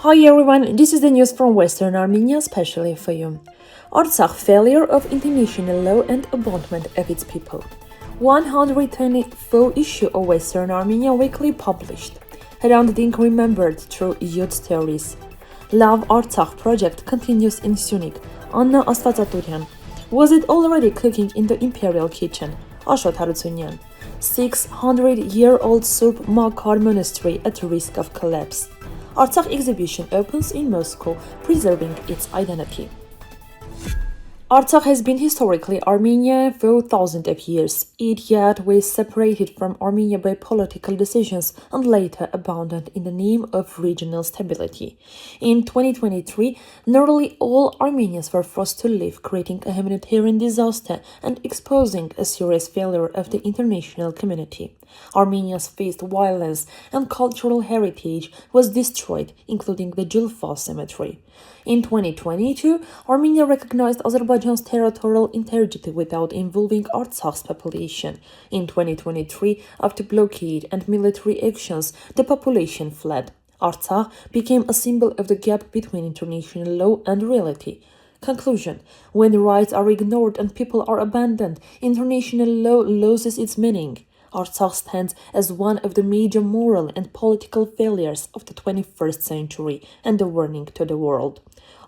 Hi everyone, this is the news from Western Armenia, especially for you. Artsakh failure of international law and abandonment of its people. 124 issue of Western Armenia weekly published. Hrant Dink remembered through youth stories. Love Artsakh project continues in Syunik. Astvatsaturyan. Was it already cooking in the Imperial kitchen? Ashot Harutyunyan. 600-year-old Surp Magar Monastery at risk of collapse. Artsakh exhibition opens in Moscow, preserving its identity. Artsakh has been historically Armenia for thousands of years. It yet was separated from Armenia by political decisions and later abandoned in the name of regional stability. In 2023, nearly all Armenians were forced to leave, creating a humanitarian disaster and exposing a serious failure of the international community. Armenians faced violence and cultural heritage was destroyed, including the Julfa cemetery. In 2022, Armenia recognized Azerbaijan's territorial integrity without involving Artsakh's population. In 2023, after blockade and military actions, the population fled. Artsakh became a symbol of the gap between international law and reality. Conclusion: when rights are ignored and people are abandoned, international law loses its meaning. Artsakh stands as one of the major moral and political failures of the 21st century and a warning to the world.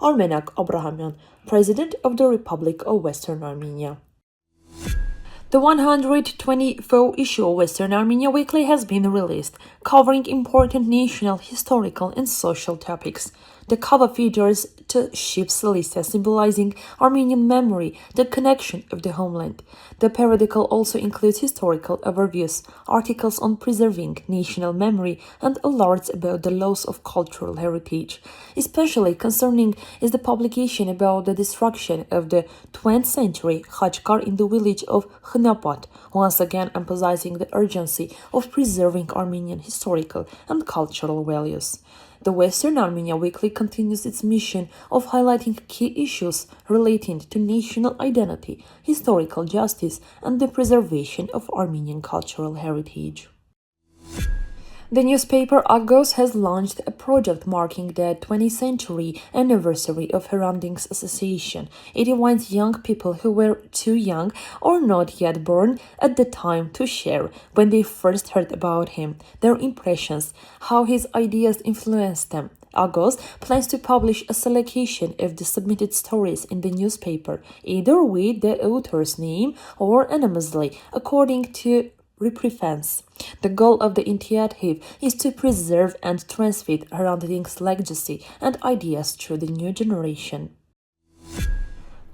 Abrahamian, President of the Republic of Western Armenia. The 124 issue of Western Armenia Weekly has been released, covering important national, historical, and social topics. The cover features two ships Cilicia symbolizing Armenian memory, the connection of the homeland. The periodical also includes historical overviews, articles on preserving national memory, and alerts about the loss of cultural heritage. Especially concerning is the publication about the destruction of the 20th century Khachkar in the village of Hrant, once again emphasizing the urgency of preserving Armenian historical and cultural values. The Western Armenia Weekly continues its mission of highlighting key issues relating to national identity, historical justice, and the preservation of Armenian cultural heritage. The newspaper Agatangeghos has launched a project marking the 20th century anniversary of Hrant Dink's assassination. It invites young people who were too young or not yet born at the time to share, when they first heard about him, their impressions, how his ideas influenced them. Agatangeghos plans to publish a selection of the submitted stories in the newspaper, either with the author's name or anonymously, according to preference. The goal of the initiative is to preserve and transmit Hrant Dink's legacy and ideas through the new generation.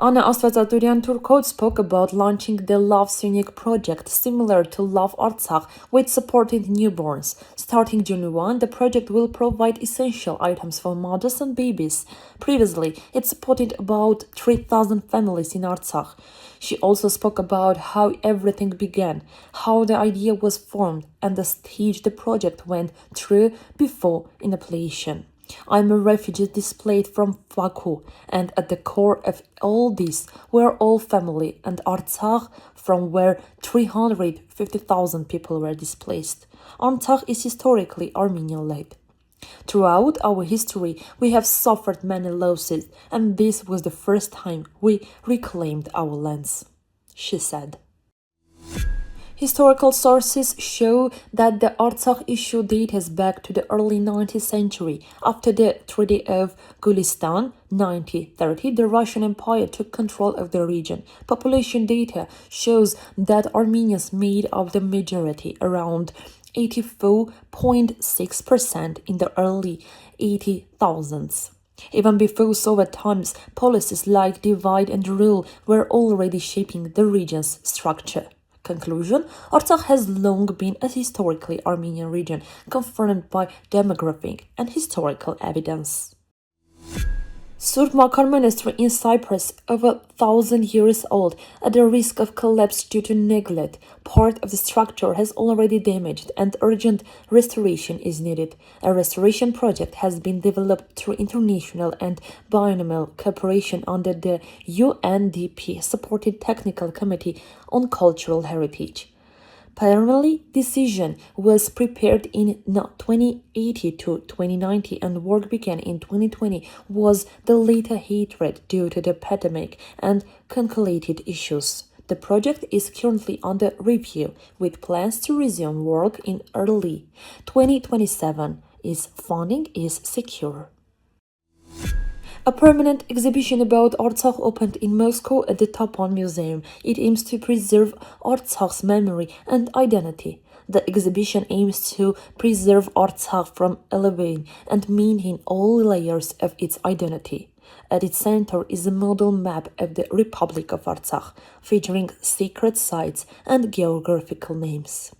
Astvatsaturyan Turkot spoke about launching the Love Syunik project, similar to Love Artsakh, with supporting newborns. Starting June 1, the project will provide essential items for mothers and babies. Previously, it supported about 3,000 families in Artsakh. She also spoke about how everything began, how the idea was formed, and the stage the project went through before initiation. I'm a refugee displaced from Baku, and at the core of all this, we're all family, and Artsakh, from where 350,000 people were displaced. Artsakh is historically Armenian-led. Throughout our history, we have suffered many losses, and this was the first time we reclaimed our lands, she said. Historical sources show that the Artsakh issue dates back to the early 19th century. After the Treaty of Gulistan, 1930, the Russian Empire took control of the region. Population data shows that Armenians made up the majority, around 84.6% in the early 80,000s. Even before Soviet times, policies like divide and rule were already shaping the region's structure. Conclusion: Artsakh has long been a historically Armenian region, confirmed by demographic and historical evidence. Surp Magar Monastery in Cyprus, over 1,000 years old, at the risk of collapse due to neglect. Part of the structure has already damaged and urgent restoration is needed. A restoration project has been developed through international and biennial cooperation under the UNDP-supported Technical Committee on Cultural Heritage. Primarily, decision was prepared in 2080 to 2090 and work began in 2020 was the later hatred due to the pandemic and concomitant issues. The project is currently under review with plans to resume work in early 2027 if funding is secure. A permanent exhibition about Artsakh opened in Moscow at the Tapan Museum. It aims to preserve Artsakh's memory and identity. The exhibition aims to preserve Artsakh from elevating and maintain all layers of its identity. At its center is a model map of the Republic of Artsakh, featuring sacred sites and geographical names.